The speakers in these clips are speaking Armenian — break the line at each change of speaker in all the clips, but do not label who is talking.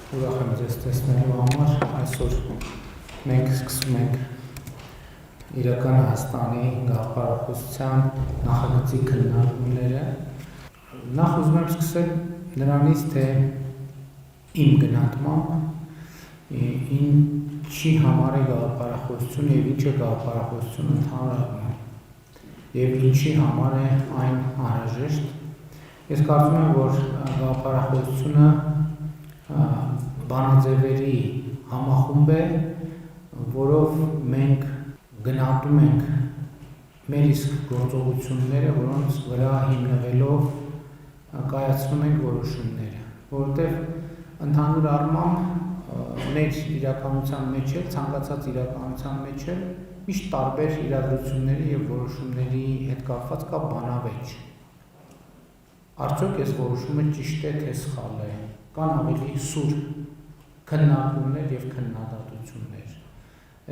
Ուրախ եմ ձեզ տեսնելու համար, այսօր մենք սկսում ենք իրական Հայաստանի գաղափարախոսության նախագծի քննարկումները։ Նախ ուզում եմ սկսել նրանից, թե իմ գնահատմամբ ինչի համար է գաղափարախոսություն եւ ինչ է գաղափարախոսություն ընդհանրապես եւ ինչի համար է այն անհրաժեշտ։ Ես կարծում եմ, որ գաղափարախոսությունը բանաձևերի համախումբ է, որով մենք գնահատում ենք մեր իսկ գործողությունները, որոնց վրա հիմնվելով կայացնում ենք որոշումները, որովհետև ընդհանուր առմամբ մեր իրականության մեջ է, ցանկացած իրականության մեջ է միշտ տարբեր իրադրությունների եւ որոշումների հետ կապված կա բանավեճ։ Արդյոք այս որոշումը ճիշտ է թե սխալ է, կան ավելի սուր քննարկումներ եւ քննադատություններ։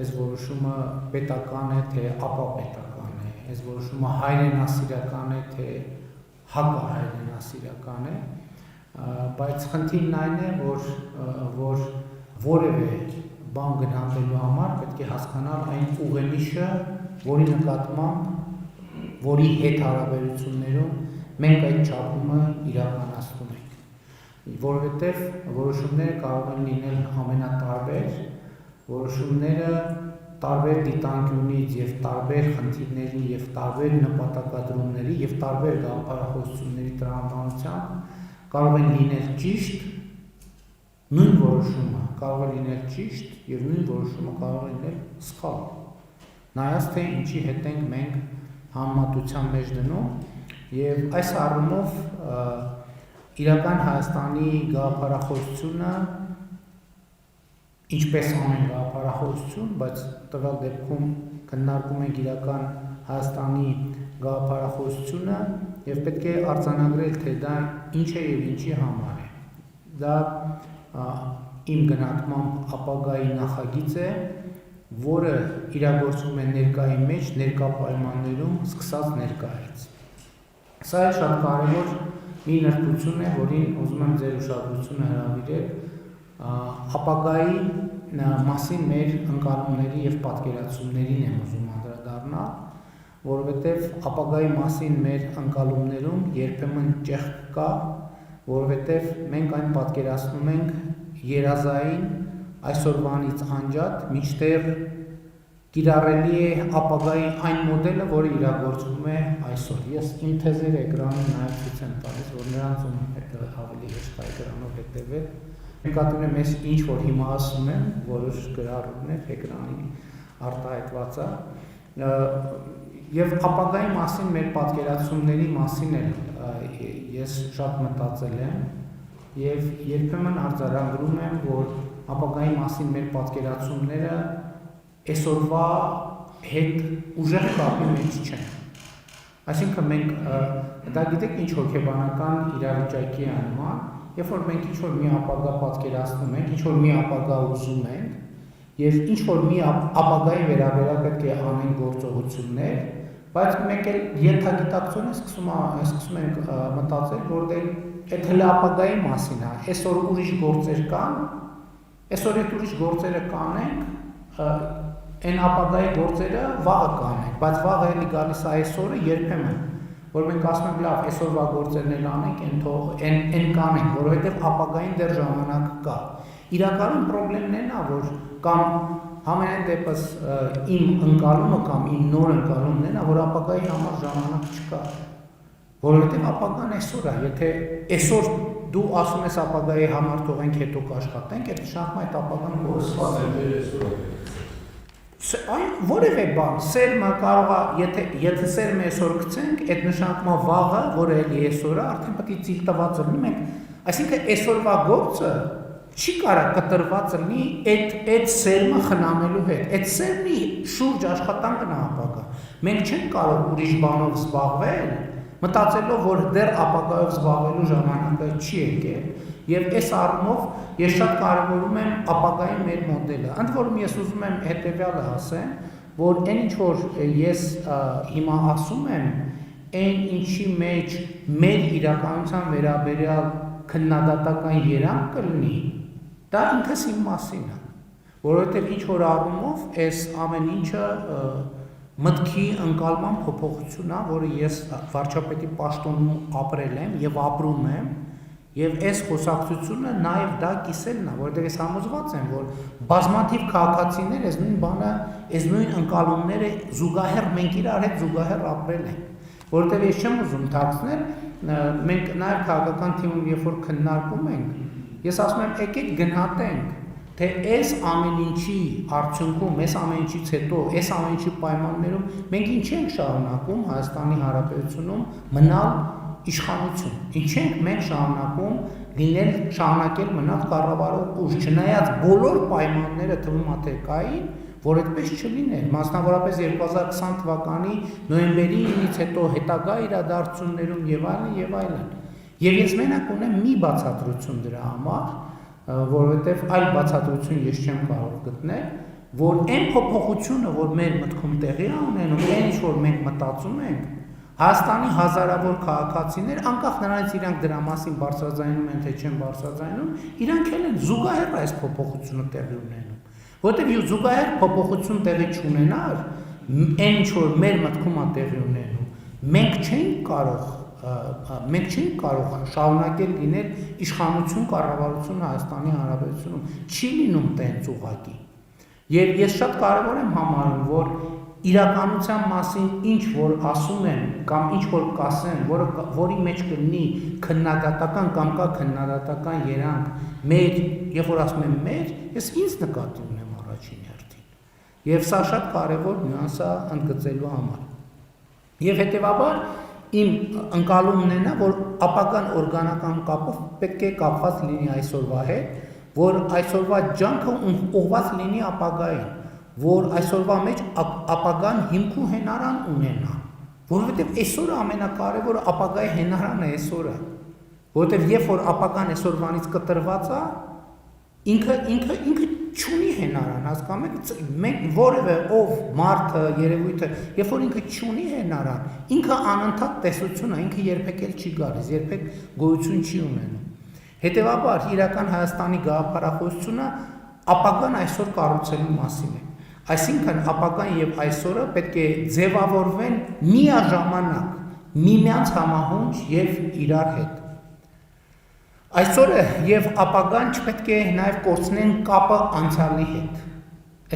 Այս որոշումը պետական է թե ապապետական է, այս որոշումը հայրենասիրական է թե հակահայրենասիրական է, բայց խնդիրն այն է, որ որևէ բան գնահատելու համար պետք է հասկանալ այն ուղենիշը, որի նկատմամբ, որի հետ հարաբերություններում մենք այդ չափումը իրականացնում ենք, որովհետև որոշումները կարող են լինել ամենատարբեր, որոշումները տարբեր դիտանկյունից եւ տարբեր խնդիրների եւ տարբեր նպատակադրումների եւ տարբեր գաղափարախոսությունների տրամաբանությամբ կարող են լինել ճիշտ, նույն որոշումը կարող է լինել ճիշտ եւ նույն որոշումը կարող է լինել սխալ։ Նայած թե ինչի հետ ենք մենք համեմատության մեջ դնում եւ այս առումով իրական Հայաստանի գաղափարախոսությունը ինչպես ամեն գաղափարախոսություն, բայց տվյալ դեպքում քննարկում ենք իրական Հայաստանի գաղափարախոսությունը եւ պետք է արձանագրել, թե դա ինչ է եւ ինչի համար է։ Դա իմ գնահատմամբ ապագայի նախագիծ է, որը իրագործվում է ներկայի մեջ, ներկա պայմաններում սկսած ներկայից։ Սա է շատ կարևոր մի նրբություն է, որին ուզում եմ ձեր ուշադրությունը հրավիրել, ապագայի մասին մեր ընկալումների եւ պատկերացումներին եմ ուզում անդրադառնալ, որովհետեւ ապագայի մասին մեր ընկալումներում երբեմն ճեղք կա, որովհետեւ մենք այն պատկերացնում ենք երազային այսօրվանից անջատ, մինչդեռ կիրառելի է ապագայի այն մոդելը, որը իրագործվում է այսօր։ Ես իմ թեզերը էկրանին նաև ցույց եմ տալիս, որ նրանց ում ավելի հեշտ է էկրանով հետևել։ Նկատում եմ ես ինչ որ հիմա ասում եմ, որոշ գրառումներ էկրանին արտահայտված է, եւ ապագայի մասին մեր պատկերացումների մասին էլ ես շատ մտածել եմ եւ երբեմն արձանագրում եմ, որ ապագայի մասին մեր պատկերացումները այսօրվա հետ ուժեղ կապի մեջ չեն։ Այսինքն մենք դա գիտեք ինչ հոգեբանական իրավիճակի է նման, երբ որ մենք ինչ որ մի ապագա պատկերացնում ենք, ինչ որ մի ապագա ուզում ենք եւ ինչ որ մի ապագայի վերաբերյալ պետք է անենք գործողություններ, բայց մենք էլ ենթագիտակցորեն սկսում ենք մտածել, որ դե այդ հենց ապագայի մասին է, այսօր ուրիշ գործեր կան, այսօր այդ ուրիշ գործերը կանենք, այն ապագայի գործերը վաղը կանենք, բայց վաղը էլի գալիս է այսօրը երբեմն, որ մենք ասում ենք լավ, այսօրվա գործերն էլ անենք, այն կանենք, որովհետև ապագային դեռ ժամանակ կա։ Իրականում խնդիրն է նա, որ կամ համենայն դեպս իմ ընկալումը կամ իմ նոր ընկալումն է նա, որ ապագայի համար ժամանակ չկա, որովհետև ապագան այսօր է, եթե այսօր դու ասում ես ապագայի համար թողենք հետո կաշխատենք, այդ նշանակում է այդ ապագան կորսված է։ Այն որևէ բան, սերմը կարող է, եթե սերմը այսօր գցենք, այդ նշանակում է վաղը, որը էլի այսօր է, արդեն պետք է ծիլ տված լինի մենք, այսինքն այսօրվա գործը չի կարող կտրված լինի այդ սերմը խնամելու հետ, այդ սերմի շուրջ աշխատանքն է ապագա։ Մենք չենք կարող ուրիշ բանով զբաղվել, մտածելով, որ դեռ ապագայով զբաղվելու ժամանակը չի եկել, եւ այս առումով ես շատ կարևորում եմ ապագայի մեր մոդելը։ Ընդ որում ես ուզում եմ հետեւյալը ասեմ, որ այն ինչ որ ես հիմա ասում եմ, այն ինչի մեջ մեր իրականության վերաբերյալ քննադատական երանգ կլինի, Դա ինքս իմ մասին է, որովհետև ինչ որ առումով այս ամեն ինչը մտքի ընկալման փոփոխություն է, որը ես վարչապետի պաշտոնում ապրել եմ եւ ապրում եմ, եւ այս խոսակցությունը նաեւ դա կիսելն է, որովհետև ես համոզված եմ, որ բազմաթիվ քաղաքացիներ այս նույն բանը, այս նույն ընկալումները զուգահեռ մենք իրար հետ զուգահեռ ապրել ենք, որովհետև ես չեմ ուզում թաքցնել, մենք նաեւ քաղաքական թիմում երբ որ քննարկում ենք, ես ասում եմ եկեք գնահատենք, թե այս ամեն ինչի արդյունքում, այս ամեն ինչից հետո, այս ամեն ինչի պայմաններում մենք ինչ ենք շարունակում Հայաստանի Հանրապետությունում մնալ իշխանություն, ինչ ենք մենք շարունակել մնալ կառավարող ուժ, չնայած բոլոր պայմանները թվում է թե կային, որ այդպես չլիներ, մասնավորապես 2020 թվականի նոյեմբերի 9-ից հետո հետագա իրադարձություններում եւ այլն եւ այլն։ Եվ ես մենակ ունեմ մի բացատրություն դրա համար, որովհետև այլ բացատրություն ես չեմ կարող գտնել, որ այն փոփոխությունը, որ մեր մտքում տեղի է ունենում, այն ինչ որ մենք մտածում ենք, Հայաստանի հազարավոր քաղաքացիներ, անկախ նրանից իրանք դրա մասին բարձրաձայնում են, թե չեն բարձրաձայնում, իրանք էլ են զուգահեռ այս փոփոխությունը տեղի ունենում, որովհետև զուգահեռ փոփոխություն տեղի չունենար, այն ինչ որ մեր մտքում է տեղի ունենում, մենք չենք կարող շարունակել լինել իշխանություն կառավարություն Հայաստանի Հանրապետությունում, չի լինում տենց ուղղակի։ Եվ ես շատ կարևոր եմ համարում, որ իրականության մասին ինչ որ ասում են կամ ինչ որ կասեն, որի մեջ կլինի քննադատական կամ կա քննադատական երանգ մեր, երբ որ ասում եմ մեր, ես ինձ նկատի ունեմ առաջին հերթին։ Եվ սա շատ կարևոր նյուանս է ընդգծելու համար։ Եվ հետևաբար իմ ընկալումն է նա, որ ապագան օրգանական կապով պետք է կապված լինի այսօրվա հետ, որ այսօրվա ջանքը ուղղված լինի ապագային, որ այսօրվա մեջ ապագան հիմք ու հենարան ունենա, որովհետև այսօրը ամենակարևորը ապագայի հենարանը այսօրը, որովհետև երբ որ ապագան այսօրվանից կտրված է, ինքը չունի հենարան, հասկանում եք, մենք որևէ ով մարդը, երևույթը, երբ որ ինքը չունի հենարան, ինքը անընդհատ տեսություն է, ինքը երբեք էլ չի գալիս, երբեք գոյություն չի ունենում։ Հետևաբար իրական Հայաստանի գաղափարախոսությունը ապագան այսօր կառուցելու մասին է։ Այսինքն ապագան եւ այսօրը պետք է ձևավորվեն միաժամանակ, միմյանց համահունչ եւ իրար հետ։ Այսօրը եւ ապագան չպետք է նաեւ կորցնեն կապը անցյալի հետ։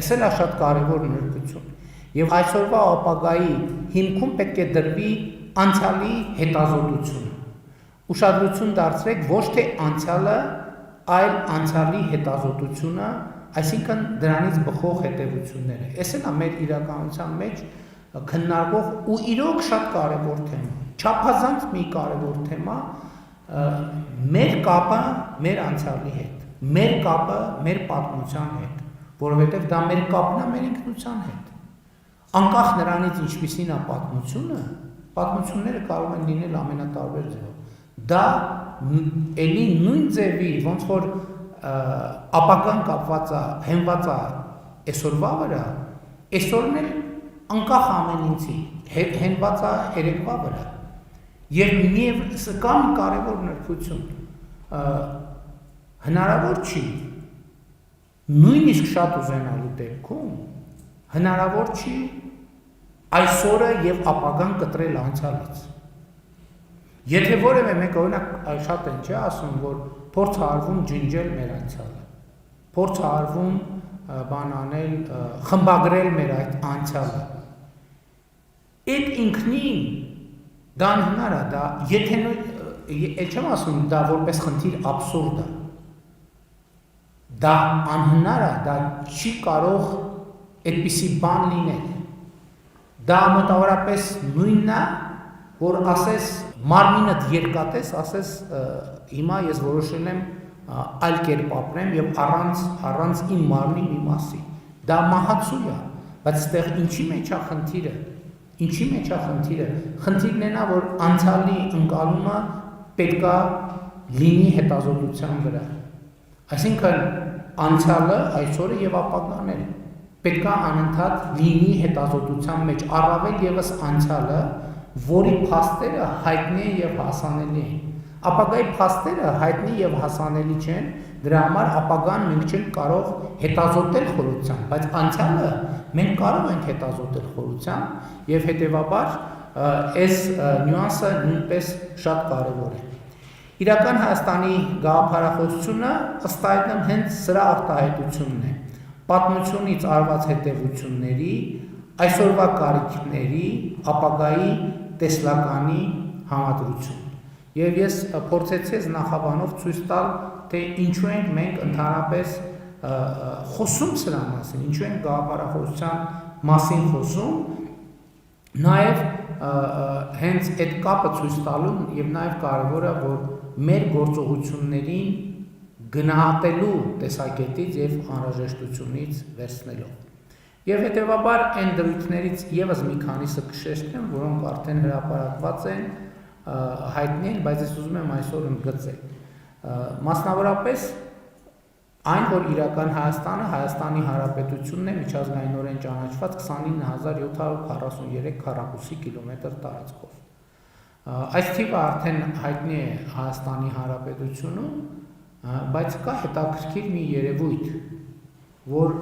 Այս էլ է շատ կարեւոր նորություն։ Եվ այսօրվա ապագայի հիմքում պետք է դրվի անցյալի հետազոտությունը։ Ուշադրություն դարձրեք ոչ թե անցյալը, այլ անցյալի հետազոտությունը, այսինքն դրանից բխող հետևությունները։ Այս էլ է մեր իրականության մեջ քննարկող ու իրոք շատ կարևոր թեմա, չափազանց մի կարևոր թեմա, մեր կապը մեր անցյալի հետ, մեր կապը մեր պատմության հետ, որովհետև դա մեր կապն է մեր ինքնության հետ։ Անկախ նրանից ինչպիսին է պատմությունը, պատմությունները կարող են լինել ամենատարբեր ձևով։ Դա էլի նույն ձևի, ոնց որ ապագան կապված է, հենված է այսօրվա վրա, այսօրն էլ անկախ ամեն ինչի հենված է երեկվա վրա։ Եվ կա մի կարևոր նրբություն, հնարավոր չի, նույնիսկ շատ ուզենալու դեպքում, հնարավոր չի այսօրը եւ ապագան կտրել անցյալից։ Եթե որևէ մեկը օրինակ շատ են չէ ասում, որ փորձ է արվում ջնջել մեր անցյալը, փորձ է արվում բան անել, խմբագրել մեր այդ անցյալը։ Այդ ինքնին դա անհնար է, դա եթե էլ չեմ ասում դա որպես խնդիր աբսուրդ է։ Դա անհնար է, դա չի կարող այդպիսի բան լինել։ Դա մոտավորապես նույնն է, որ ասես մարմինդ երկատես, ասես հիմա ես որոշել եմ այլ կերպ ապրեմ եւ առանց իմ մարմնի մի մասի։ Դա մահացու է, բայց այստեղ ինչի մեջ է խնդիրը։ Ինչի մեջ է խնդիրը։ Խնդիրն է նա, որ անցյալի ընկալումը պետքա լինի հետազոտության վրա։ Այսինքն անցյալը այսօրը եւ ապագան էլ պետքա անընդհատ լինի հետազոտության մեջ, առավել եւս անցյալը, որի փաստերը հայտնի են եւ հասանելի են։ Ապագայի փաստերը հայտնի եւ հասանելի չեն, դրա համար ապագան մենք չենք կարող հետազոտել խորությամբ, բայց անցյալը մենք կարող ենք հետազոտել խորությամբ եւ հետեւաբար այս նյուանսը նույնպես շատ կարեւոր է։ Իրական Հայաստանի գաղափարախոսությունը ըստ այդմ հենց սրա արտահայտությունն է։ Պատմությունից արված հետևությունների, այսօրվա կարիքների, ապագայի տեսլականի համադրություն։ Եվ ես փորձեցի այս նախաբանով ցույց տալ, թե ինչու ենք մենք ընդհանրապես խոսում սրա մասին, ինչու ենք գաղափարախոսության մասին խոսում, նաև հենց այդ կապը ցույց տալու եւ նաև կարևոր է, որ մեր գործողություններին գնահատելու տեսակետից եւ անհրաժեշտությունից վերցնելով։ Եվ հետեւաբար այն դրույթներից եւս մի քանիսը կշեշտեմ, որոնք արդեն հրապարակված են, հայտնի են, բայց ես ուզում եմ այսօր ընդգծել։ Մասնավորապես այն, որ իրական Հայաստանը Հայաստանի Հանրապետությունն է միջազգայինորեն ճանաչված 29743 քառակուսի կիլոմետր տարածքով։ Այս թիվը արդեն հայտնի է Հայաստանի Հանրապետությունում, բայց կա հետաքրքիր մի երևույթ, որ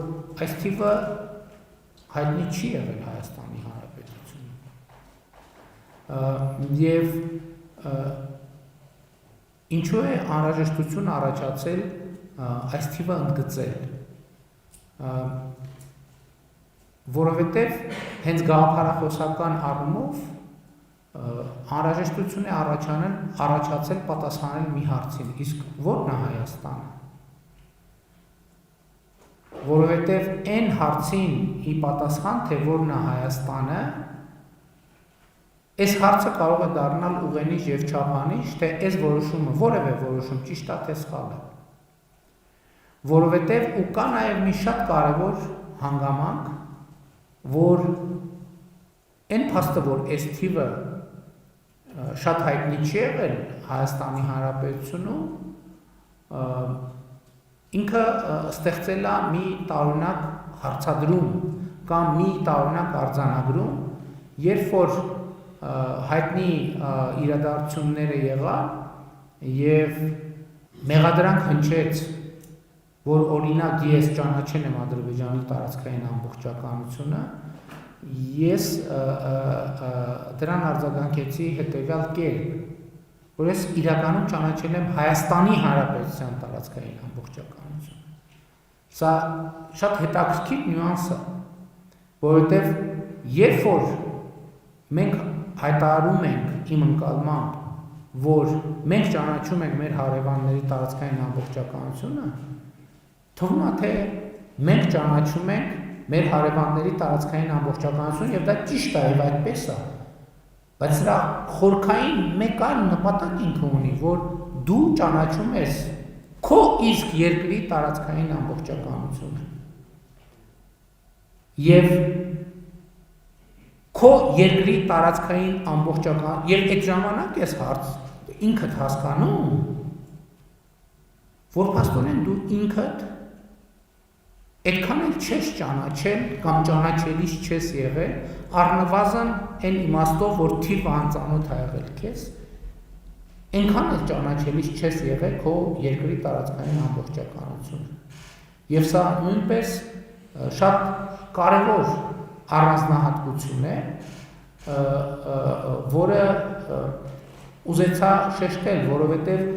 այս թիվը հայտնի չի եղել Հայաստանի Հանրապետությունում։ Եվ ինչու է անհրաժեշտություն առաջացել այս թիվը ընդգծել, որովհետև հենց գաղափարախոսական առումով անհրաժեշտություն է առաջացել պատասխանել մի հարցին, իսկ ո՞րն է Հայաստանը։ Որովհետև այն հարցին ի պատասխան, թե ո՞րն է Հայաստանը, այս հարցը կարող է դառնալ ուղենիշ եւ չափանիշ, թե այս որոշումը որևէ որոշում ճիշտ է թե սխալ է։ Որովհետև ու կա նաև մի շատ կարևոր հանգամանք, որ այն փաստը, որ այս թիվը շատ հայտնի չի եղել Հայաստանի Հանրապետությունում, ինքը ստեղծել է մի տարօրինակ հարցադրում կամ մի տարօրինակ արձանագրում, երբ որ հայտնի իրադարձությունները եղան եւ մեղադրանք հնչեց, որ օրինակ ես ճանաչել եմ Ադրբեջանի տարածքային ամբողջականությունը, ես դրան արձագանքեցի հետևյալ կերպ, որ ես իրականում ճանաչել եմ Հայաստանի Հանրապետության տարածքային ամբողջականությունը։ Սա շատ հետաքրքիր նյուանս է, որովհետև երբ որ մենք հայտարարում ենք իմ ընկալմամբ, որ մենք ճանաչում ենք մեր հարևանների տարածքային ամբողջականությունը, թվում է թե մենք ճանաչում ենք մեր հարևանների տարածքային ամբողջականություն եւ դա ճիշտ է եւ այդպես է, բայց սրա խորքային մեկ այլ նպատակ ինքը ունի, որ դու ճանաչում ես քո իսկ երկրի տարածքային ամբողջականությունը եւ քո երկրի տարածքային ամբողջական եւ այդ ժամանակ ես հարց ինքդ հասկանում, որ փաստորեն դու ինքդ այդքան էլ չես ճանաչել կամ ճանաչելիս չես եղել, առնվազն այն իմաստով, որ թիվը անծանոթ է եղել քեզ, այնքան էլ ճանաչելիս չես եղել քո երկրի տարածքային ամբողջականությունը։ Եվ սա նույնպես շատ կարևոր առանձնահատկություն է, որը ուզեցա շեշտել, որովհետև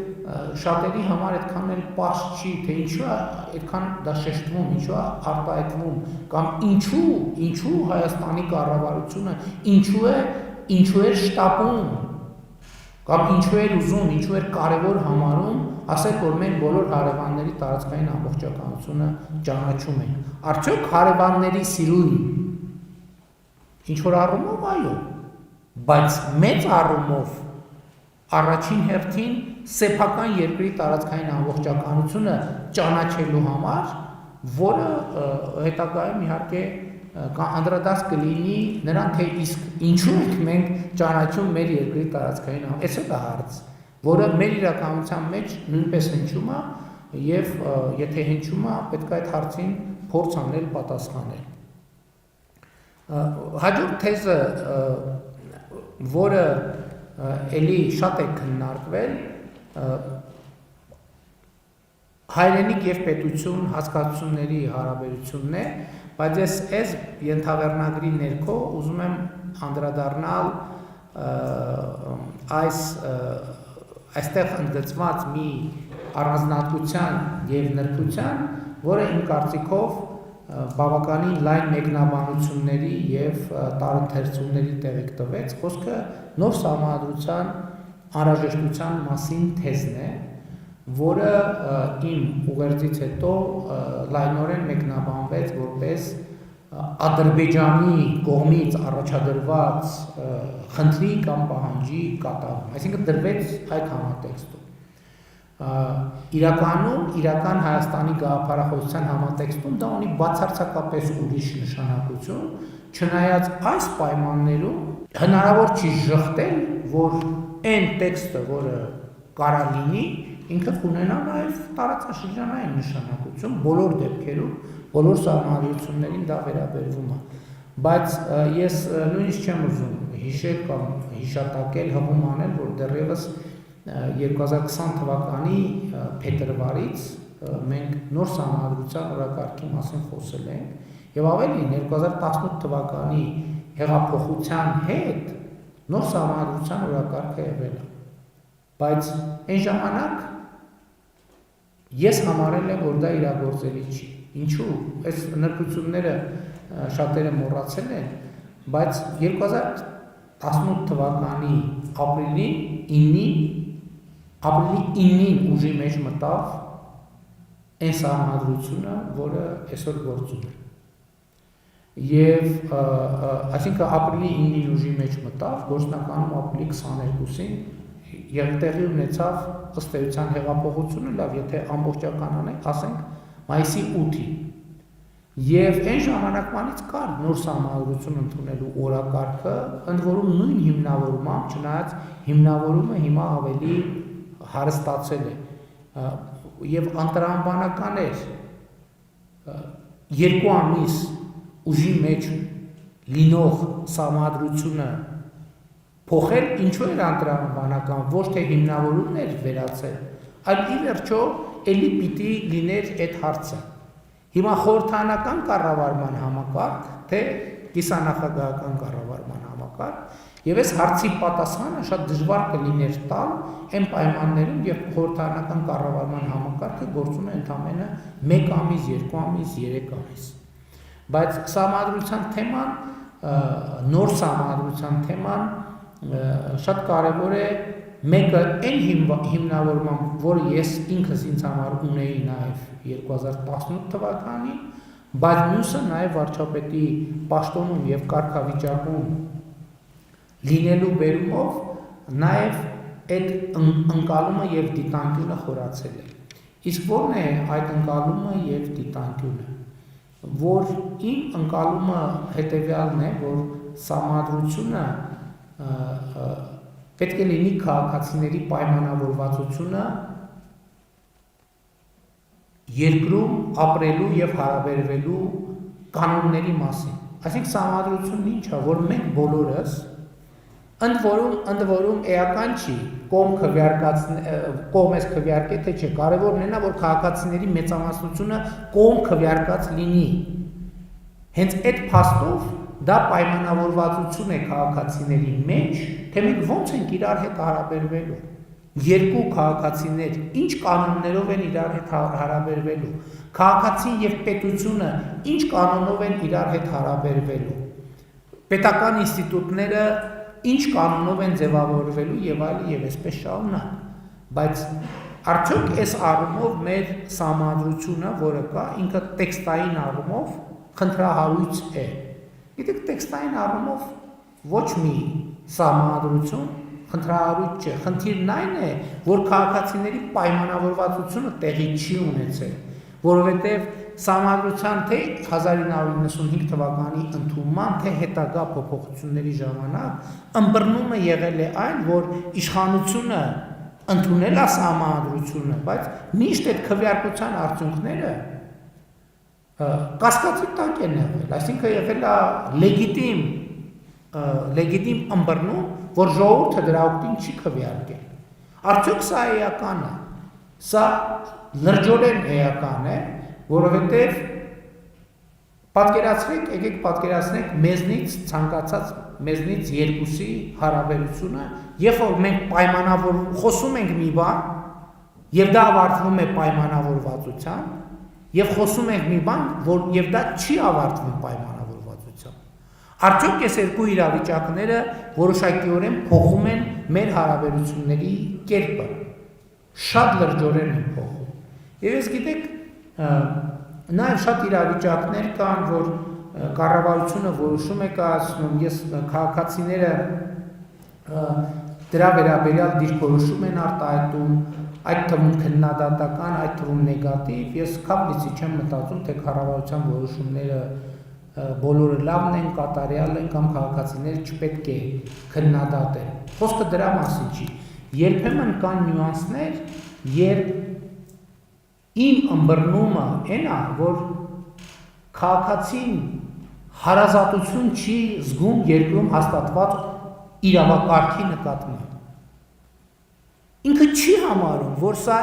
շատերի համար այդքան էլ պարզ չի, թե ինչու է այդքան դա շեշտվում, ինչու է արտահայտվում, կամ ինչու Հայաստանի կառավարությունը ինչու է շտապում, կամ ինչու է ուզում, ինչու է կարևոր համարում, ասել, որ մենք բոլոր հարևանների տարածքային ամբողջականությունը ճանաչում ենք։ Արդյոք հարևանների սիրուն ինչ որ առումով այո, բայց մեծ առումով առաջին հերթին սեփական երկրի տարածքային ամբողջականությունը ճանաչելու համար, որը հետագայում իհարկե անդրադարձ կլինի նրան, թե իսկ ինչու ենք մենք ճանաչում մեր երկրի տարածքային ամբողջականությունը, դա հարց, որը մեր իրականության մեջ նույնպես հնչում է եւ եթե հնչում է, պետք է այդ հարցին փորձ անել պատասխանել։ Հաջորդ թեզը, որը էլի շատ է քննարկվել, հայրենիք եւ պետություն հասկացությունների հարաբերությունն է, բայց ես ենթավերնագրի ներքո ուզում եմ անդրադառնալ այստեղ ընդգծված մի առանձնահատկության եւ նրբության, որը իմ կարծիքով բավականին լայն մեկնաբանությունների եւ տարընթերցումների տեղիք տվեց, խոսքը նոր սահմանադրության անհրաժեշտության մասին թեզն է, որը իմ ուղերձից հետո լայնորեն մեկնաբանվեց որպես Ադրբեջանի կողմից առաջադրված խնդրի կամ պահանջի կատարում, այսինքն դրվեց այդ համատեքստում։ Իրական Հայաստանի գաղափարախոսության համատեքստում դա ունի բացարձակապես ուրիշ նշանակություն, չնայած այս պայմաններում հնարավոր չի ժխտել, որ այն տեքստը, որը կարա լինի, ինքը կունենա նաև տարածաշրջանային նշանակություն, բոլոր դեպքերում, բոլոր սահմանադրություններին դա վերաբերվում է։ Բայց ես նույնիսկ չեմ ուզում հիշել կամ հիշատակել, հղում անել, որ դեռևս 2020 թվականի փետրվարից մենք նոր սահմանադրության օրակարգի մասին խոսել ենք, եւ ավելին 2018 թվականի հեղափոխության հետ նոր սահմանադրության օրակարգը եղել է։ Բայց այն ժամանակ ես համարել եմ, որ դա իրագործելի չի։ Ինչու՞, այս նրբությունները շատերը մոռացել են, բայց 2018 թվականի ապրիլի 9-ին ուժի մեջ մտավ այն սահմանադրությունը, որը այսօր գործում է։ Եվ այսինքն ապրիլի 9-ին ուժի մեջ մտավ, գործնականում ապրիլի 22-ին եւ տեղի ունեցավ ըստ էության հեղափոխությունը, լավ, եթե ամբողջական անենք, ասենք մայիսի 8-ին։ Եվ այն ժամանակվանից կար նոր սահմանադրություն ընդունելու օրակարգը, ընդ որում նույն հիմնավորմամբ, չնայած հիմնավորումը հիմա ավելի հարստացել է եւ անտրամաբանական էր 2 ամիս ուժի մեջ լինող սահմանադրությունը փոխել, ինչու էր անտրամաբանական, ոչ թե հիմնավորումն էր վերացել, այլ ի վերջո էլի պիտի լիներ այդ հարցը։ Հիմա խորհրդանական կառավարման համակարգ, թե կիսանախագահական կառավարման համակարգ, եւ այս հարցի պատասխանը շատ դժվար կլիներ տալ այն պայմաններում, երբ խորհրդանական կառավարման համակարգը գործում է ընդամենը 1 ամիս, 2 ամիս, 3 ամիս։ Բայց սահմանադրության թեման, նոր սահմանադրության թեման շատ կարևոր է, մեկը այն հիմնավորմամբ, որը ես ինքս ինձ համար ունեի նաև 2018 թվականին, բայց մյուսը նաև վարչապետի պաշտոնում եւ կարգավիճակում լինելու բերումով նաև այդ ընկալումը եւ դիտանկյունը խորացել է։ Իսկ ո՞րն է այդ ընկալումը եւ դիտանկյունը, որ իմ ընկալումը հետեւյալն է, որ սահմանադրությունը պետք է լինի քաղաքացիների պայմանավորվածությունը երկրում ապրելու եւ հարաբերվելու կանոնների մասին։ Այսինքն սահմանադրությունն ինչ է, որ մենք բոլորս ընդ որում էական չի, կողմ ես քվեարկե թե չէ, կարևորն է նա, որ քաղաքացիների մեծամասնությունը կողմ քվեարկած լինի։ Հենց այդ փաստով դա պայմանավորվածություն է քաղաքացիների մեջ, թե մենք ոնց ենք իրար հետ հարաբերվելու։ Երկու քաղաքացիներ ինչ կանոններով են իրար հետ հարաբերվելու։ Քաղաքացին եւ պետությունը ինչ կանոնով են իրար հետ հարաբերվելու։ Պետական ինստիտուտները ինչ կանոնով են ձևավորվելու եւ այլն եւ այսպես շարունակ։ Բայց արդյոք այս առումով մեր սահմանադրությունը, որը կա, ինքը տեքստային առումով խնդրահարույց է։ Գիտեք, տեքստային առումով ոչ մի սահմանադրություն խնդրահարույց չէ։ Խնդիրն այն է, որ քաղաքացիների պայմանավորվածությունը տեղի չի ունեցել, որովհետև սահմանադրության թե 1995 թվականի ընդունման, թե հետագա փոփոխությունների ժամանակ ըմբռնումը եղել է այն, որ իշխանությունը ընդունել է սահմանադրությունը, բայց միշտ այդ քվեարկության արդյունքները կասկածի տակ են եղել, այսինքն եղել է լեգիտիմ ըմբռնում, որ ժողովուրդը դրա օգտին չի քվեարկել։ Արդյոք սա էական է, սա լրջորեն էական է, որովհետև եկեք պատկերացնեք մեզնից ցանկացած մեզնից երկուսի հարաբերությունը, երբ որ մենք խոսում ենք մի բան, եւ դա ավարտվում է պայմանավորվածությամբ, եւ խոսում ենք մի բան, եւ դա չի ավարտվում պայմանավորվածությամբ։ Արդյոք այս երկու իրավիճակները որոշակիորեն փոխում են մեր հարաբերությունների կերպը, շատ լրջորեն են փոխում։ Եվ ես գիտեք, նաև շատ իրավիճակներ կան, որ կառավարությունը որոշում է կայացնում, ես քաղաքացիները դրա վերաբերյալ դիրքորոշում են արտահայտում, այդ թվում քննադատական, այդ թվում նեգատիվ, ես քամլիցի չեմ մտածում, թե կառավարության որոշումները բոլորը լավն են, կատարյալ են կամ քաղաքացիները չպետք է քննադատեն։ Խոսքը դրա մասին չի։ Երբեմն կան նյուանսներ, երբ իմ ըմբռնումը այն է, որ քաղաքացին հարազատություն չի զգում երկրում հաստատված իրավակարգի նկատմամբ։ Ինքը չի համարում, որ սա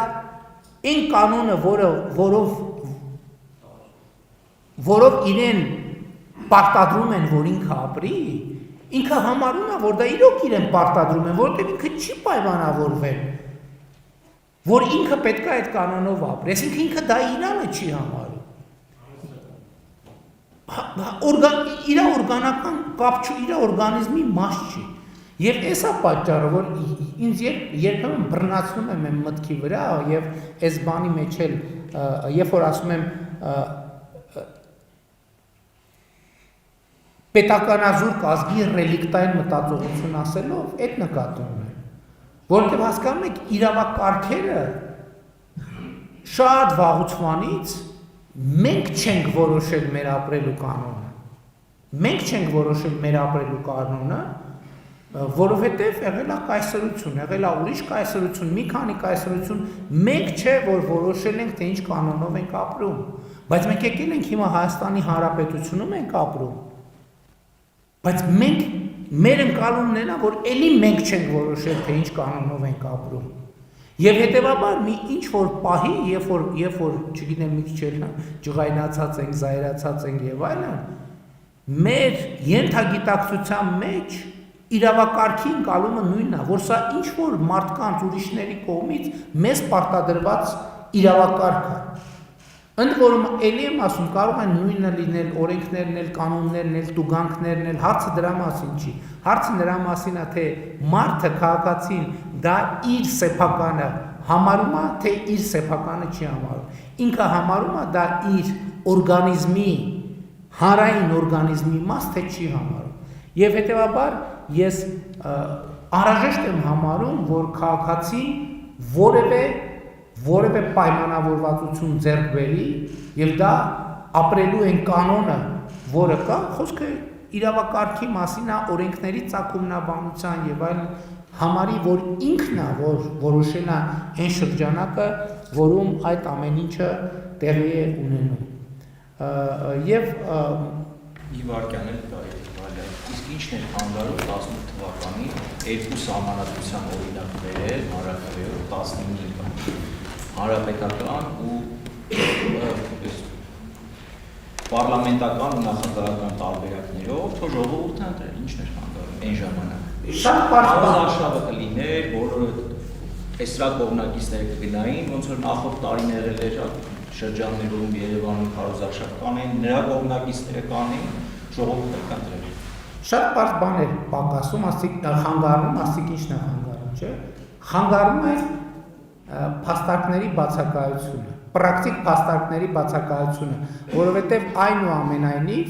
այն կանոնը, որով իրեն պարտադրում են, որ ինքը ապրի, ինքը համարում է, որ դա իրոք իրեն պարտադրում են, որովհետև ինքը չի պայմանավորվել, որ ինքը պետք է այդ կանոնով ապրի, այսինքն ինքը դա իրանը չի համարում։ Իր օրգանական կապ չի, իր օրգանիզմի մաս չի։ Եվ այս է պատճառը, որ ինձ երբեմն բռնացնում եմ իմ մտքի վրա եւ այս բանի մեջ էլ երբ որ ասում եմ պետականազոր կազգի ռելիկտային մտածողություն ասելով, այդ նկատում եմ, որովհետև հասկանում եք իրավակարգերը շատ վաղուց մենք չենք որոշել մեր ապրելու կանոնը, մենք չենք որոշել մեր ապրելու կանոնը, որովհետև եղել է կայսրություն, եղել է ուրիշ կայսրություն, մի քանի կայսրություն, մենք չէ, որ որոշել ենք, թե ինչ կանոնով ենք ապրում, բայց մենք եկել ենք հիմա Հայաստանի Հանրապետությունում ենք ապրում, բայց մենք, մեր ընկալումն են, որ էլի մենք չենք որոշել, թե ինչ կանոնով ենք ապրում, և հետևաբար մի ինչ որ պահի, երբ որ չգիտեմ մի քիչ էլ ջղայնացած ենք, զայրացած ենք և այլն, մեր ենթագիտակցության մեջ իրավակարգի ընկալումը նույնն է, որ սա ինչ որ մարդկանց ուրիշների կողմից մեզ պարտադրված իրավակարգ է։ Ընդ որում էլի եմ ասում, կարող են նույնը լինել, օրենքներն էլ, կանոններն էլ, տուգանքներն էլ, հարցը դրա մասին չի։ Հարցը նրա մասին է, թե մարդը, քաղաքացին դա իր սեփականը համարում է, թե իր սեփականը չի համարում։ Ինքը համարում է դա իր օրգանիզմի, հանրային օրգանիզմի մաս, թե չի համարում։ Եվ հետևաբար ես անհրաժեշտ եմ համարում, որ քաղաքացին որևէ պայմանավորվածություն ձեռք բերի եւ դա ապրելու են կանոնը, որը կա, խոսքը իրավակարգի մասին է, օրենքների ծագումնաբանության եւ այլ համարի, որ ինքն է, որ որոշել է այն շրջանակը, որում այդ ամեն ինչը տեղի է ունենում։ Եվ
մի վարքյան էլ դա է, իսկ ինչն է խանգարում 18 թվականի երկու սահմանադրության օրինակ վերել Հանրապետություն 15 հանրապետական ու պարլամենտական ու նախագահական տարբերակներով թող ժողովուրդը ընտրել, ինչն էր խանգարում այն ժամանակ։
Շատ բարձր
արշավը կլիներ, բոլորը էսրա կողմնակիցները կգնային, ոնց որ նախորդ տարիներ էր շրջաններում Երևանում քարոզարշավ կանեն, նրա կողմնակիցները կանեն, ժողովուրդը կընտրել։
Շատ բարձ բան է պակասում, խանգարում, ասիկ ինչն է խանգարում, չէ։ Խանգարում է փաստարկների բացակայությունը, պրակտիկ փաստարկների բացակայությունը, որովհետև այնուամենայնիվ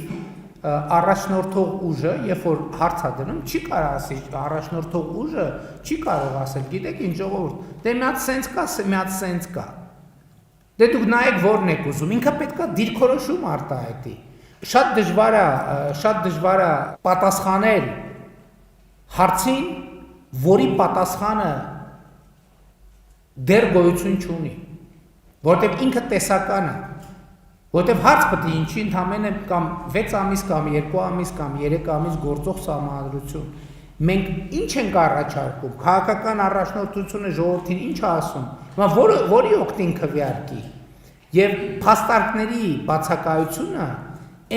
առաջնորդող ուժը, երբ որ հարց է դնում, չի կարող ասել, առաջնորդող ուժը չի կարող ասել, գիտեք ինչ ժողովուրդ, դե մի հատ սենց կա, մի հատ սենց կա։ Դե դուք նայեք որն եք ուզում, ինքը պետք է դիրքորոշում արտահայտի։ Շատ դժվար է պատասխանել հարցին, որի պատասխանը դեռ գոյություն չունի, որտեղ ինքը տեսական է, որտեղ հարց պետք է ինչի ընդամենը կամ 6 ամիս կամ 2 ամիս կամ 3 ամիս գործող սահմանադրություն, մենք ինչ ենք առաջարկում, քաղաքական առաջնորդությունը ժողովրդին ինչ է ասում, որի օգտին քվեարկի, եւ փաստարկների բացակայությունը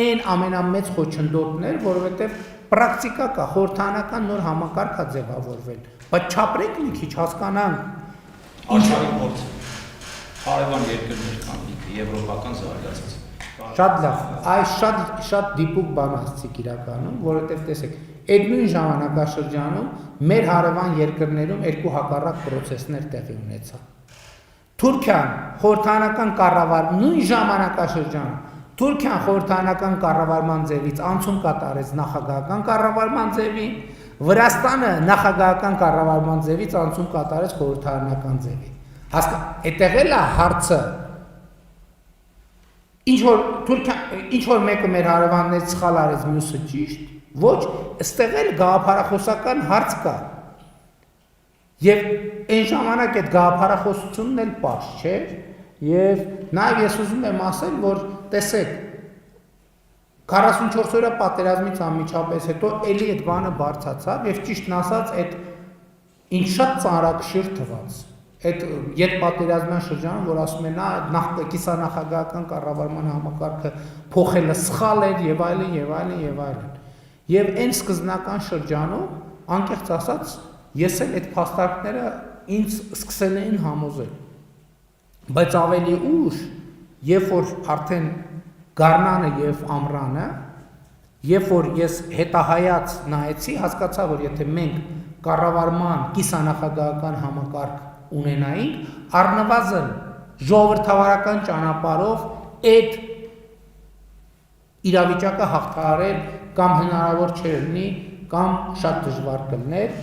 այն ամենամեծ խոչընդոտն էր, որովհետեւ պրակտիկա կա, խորհրդանական նոր համակարգ է ձևավորվել, բայց չապրենք մի քիչ հասկանանք
Աշխարհի փորձ հարևան երկրներ կան եվրոպական զարգացած
շատ լավ, այս շատ դիպուկ բան ասցիք իրականում, որովհետև տեսեք, այդ նույն ժամանակաշրջանում մեր հարևան երկրներում երկու հակառակ պրոցեսներ տեղի ունեցան։ Թուրքիան խորհրդանական կառավարման նույն ժամանակաշրջանում Թուրքիան խորհրդանական կառավարման ձևից անցում կատարեց նախագահական կառավարման ձևին, Վրաստանը նախագահական կառավարման ձևից անցում կատարեց խորհրդարանական ձևի։ Այդտեղ էլ է հարցը ինչ որ մեկը մեր հարևաններից սխալ արեց, մյուսը ճիշտ, ոչ, այստեղ էլ գաղափարախոսական հարց կա։ Եւ այն ժամանակ այդ գաղափարախոսությունն էլ պարզ չէր, եւ նաեւ ես ուզում եմ ասել, որ տեսեք 44 օրյա պատերազմից անմիջապես հետո էլի այդ բանը բարձացավ եւ ճիշտն ասած այդ ինչ շատ ծանրակշիռ թվաց։ Այդ յետպատերազմյան շրջանում, որ ասում են, կիսանախագահական կառավարման համակարգը փոխելը սխալ էր եւ այլն եւ այլն եւ այլն։ Եվ այն սկզբնական շրջանում, անկեղծ ասած, ես էլ այդ փաստարկները ինձ սկսել էին համոզել։ Բայց ավելի ուշ, երբ որ արդեն Գառնանը եւ Ամռանը, երբ որ ես հետահայաց նայեցի, հասկացա, որ եթե մենք կառավարման կիսանախագահական համակարգ ունենայինք, առնվազն ժողովրդավարական ճանապարհով այդ իրավիճակը հաղթահարել կամ հնարավոր չէր լինի, կամ շատ դժվար կլիներ,